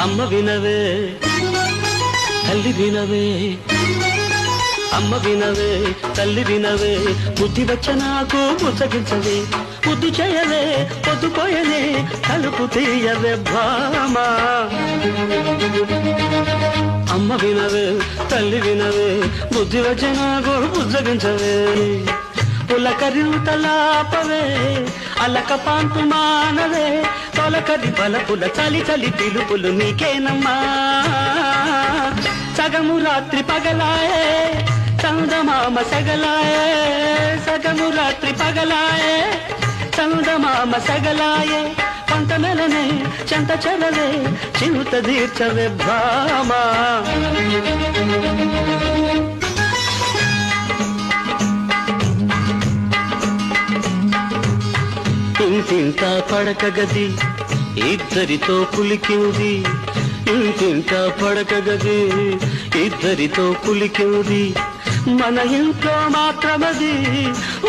అమ్మ వినవే తల్లి వినవే అమ్మ వినవే తల్లి వినవే బుద్ధి వచ్చ నాకు బుజ్జగించవే బుద్ధి చేయవే పొద్దుపోయనే తలుపు తీయవే భామా అమ్మ వినవే తల్లి వినవే బుద్ధి వచ్చ నాకు బుజ్జగించవే పులకరింతలాపవే అలక పాంతు మానవే తొలకది బలపుల చలి చలి పిలుపులు నీకేనమ్మా సగము రాత్రి పగలాయే చందమామ సగలాయే సగము రాత్రి పగలాయే చందమామ సగలాయే పంట నెలనే చెంత చెలవే చిరుత తీర్చవే భామా ఇంటింట పడక గది ఇద్దరితో పులికింది ఇంటింట పడక గది ఇద్దరితో పులికింది మన ఇంట్లో మాత్రమది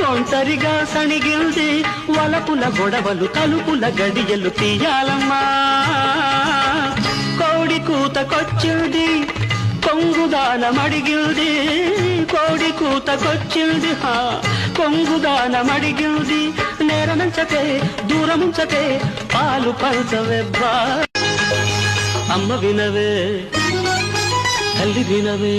ఒంటరిగా సణిగింది వలపుల గొడవలు తలుపుల గడియలు తీయాలమ్మా కోడి కూతకొచ్చింది కొంగుదానమడిగింది కోడి కూతకొచ్చింది కొంగుదానమడిగింది నేరమంచకే దూరముంచకే పాలు పంచవే బా అమ్మ వినవే తల్లి వినవే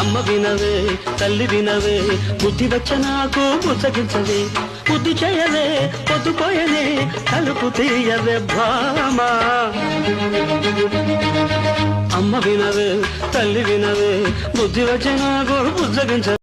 అమ్మ వినవే తల్లి వినవే బుద్ధి వచ్చ నాకు బుజ్జగించవే బుద్ధి చేయవే పొద్దుపోయనే తలుపు తీయవే భామా అమ్మ వినవే తల్లి వినవే బుద్ధి వచ్చ నాకు బుజ్జగించవే